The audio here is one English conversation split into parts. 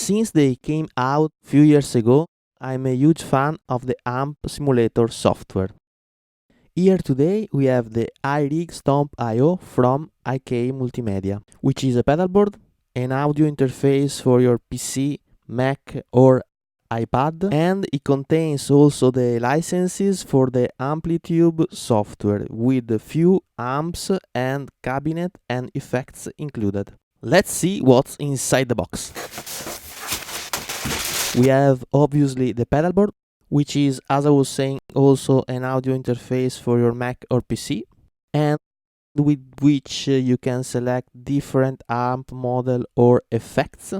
Since they came out a few years ago, I'm a huge fan of the amp simulator software. Here today we have the iRig Stomp I from IK Multimedia, which is a pedalboard, an audio interface for your PC, Mac or iPad, and it contains also the licenses for the Amplitube software with a few amps and cabinet and effects included. Let's see what's inside the box. We have obviously the pedalboard, which is, as I was saying, also an audio interface for your Mac or PC, and with which you can select different amp model or effects.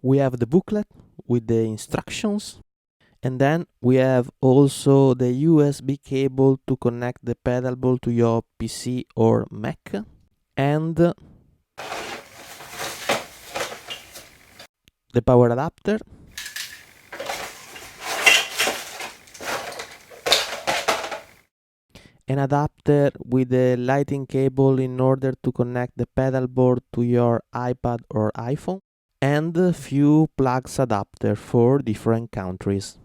We have the booklet with the instructions, and then we have also the USB cable to connect the pedalboard to your PC or Mac, and the power adapter, an adapter with a lighting cable in order to connect the pedalboard to your iPad or iPhone, and a few plugs adapter for different countries.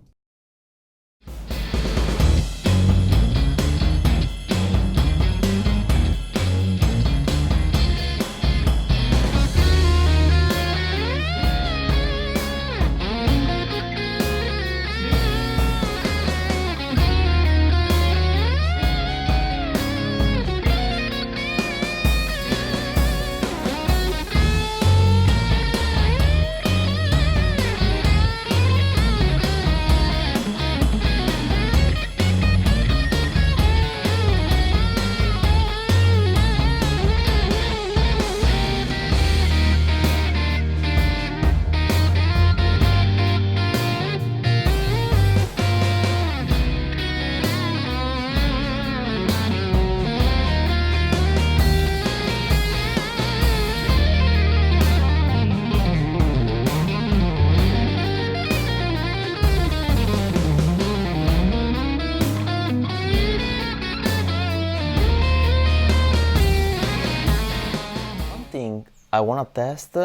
I wanna test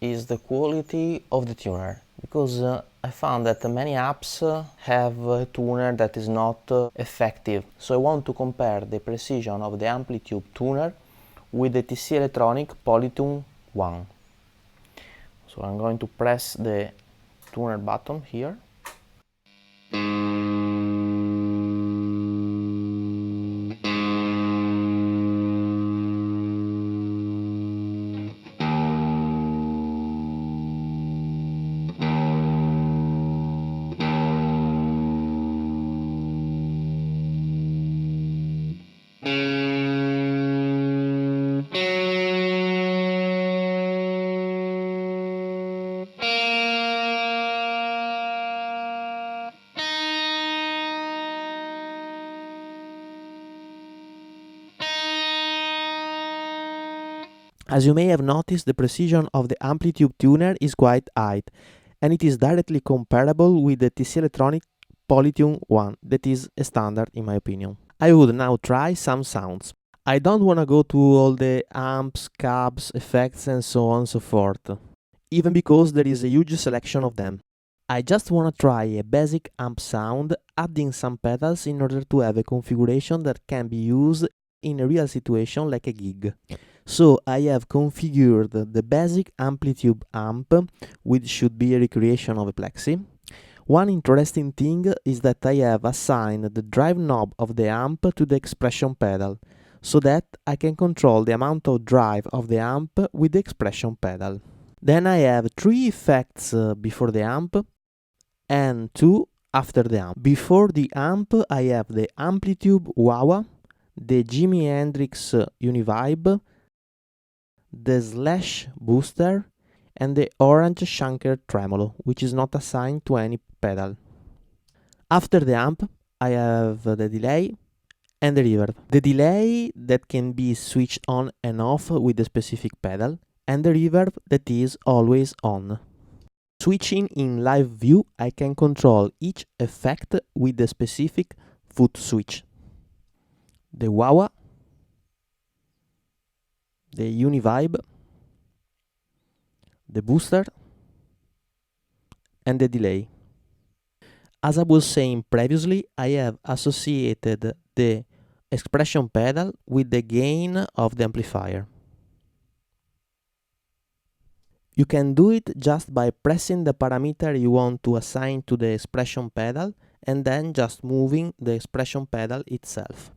is the quality of the tuner, because I found that many apps have a tuner that is not effective. So I want to compare the precision of the Amplitube tuner with the TC Electronic Polytune 1. So I'm going to press the tuner button here. As you may have noticed, the precision of the Amplitube tuner is quite high, and it is directly comparable with the TC Electronic Polytune 1, that is a standard in my opinion. I would now try some sounds. I don't wanna go through all the amps, cabs, effects and so on and so forth, even because there is a huge selection of them. I just wanna try a basic amp sound, adding some pedals in order to have a configuration that can be used in a real situation like a gig. So I have configured the basic Amplitube amp, which should be a recreation of a plexi. One interesting thing is that I have assigned the drive knob of the amp to the expression pedal, so that I can control the amount of drive of the amp with the expression pedal. Then I have 3 effects before the amp and 2 after the amp. Before the amp I have the Amplitube Wah-Wah, the Jimi Hendrix Univibe, the Slash Booster, and the Orange Shanker Tremolo, which is not assigned to any pedal. After the amp, I have the delay and the reverb. The delay that can be switched on and off with a specific pedal, and the reverb that is always on. Switching in live view, I can control each effect with a specific foot switch. The Wah-Wah, the Univibe, the Booster, and the delay. As I was saying previously, I have associated the expression pedal with the gain of the amplifier. You can do it just by pressing the parameter you want to assign to the expression pedal and then just moving the expression pedal itself.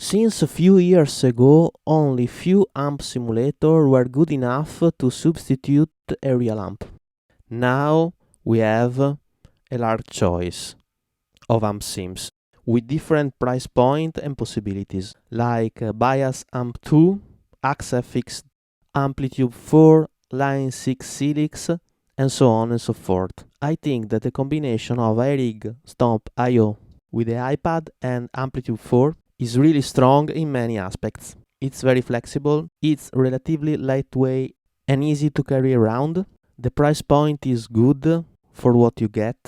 Since a few years ago, only few amp simulators were good enough to substitute a real amp. Now we have a large choice of amp sims with different price point and possibilities, like Bias Amp 2, AXFX, Amplitube 4, Line 6 Helix, and so on and so forth. I think that the combination of iRig Stomp I with the iPad and Amplitube 4 is really strong in many aspects. It's very flexible, it's relatively lightweight and easy to carry around. The price point is good for what you get,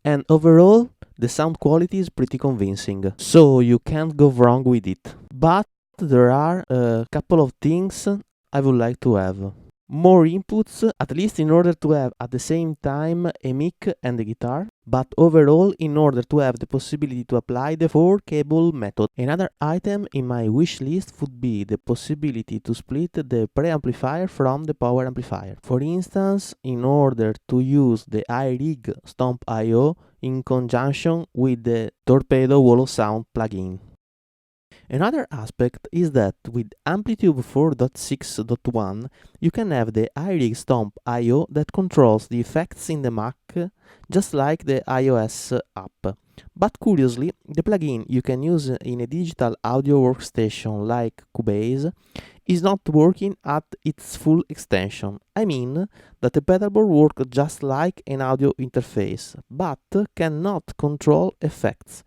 and overall the sound quality is pretty convincing, so you can't go wrong with it. But there are a couple of things I would like to have. More inputs, at least in order to have at the same time a mic and a guitar, but overall in order to have the possibility to apply the 4-cable method. Another item in my wish list would be the possibility to split the preamplifier from the power amplifier. For instance, in order to use the iRig Stomp I in conjunction with the Torpedo Wall of Sound plugin. Another aspect is that with Amplitube 4.6.1 you can have the iRig Stomp I/O that controls the effects in the Mac just like the iOS app. But curiously, the plugin you can use in a digital audio workstation like Cubase is not working at its full extension. I mean that the pedalboard works just like an audio interface, but cannot control effects.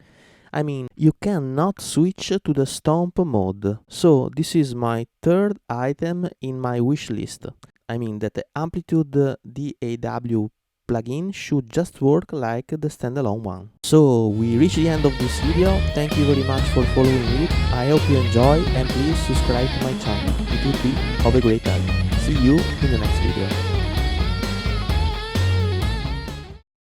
I mean, you cannot switch to the stomp mode. So this is my third item in my wish list. I mean that the Amplitude DAW plugin should just work like the standalone one. So we reach the end of this video. Thank you very much for following it. I hope you enjoy and please subscribe to my channel. It would be of a great help. See you in the next video.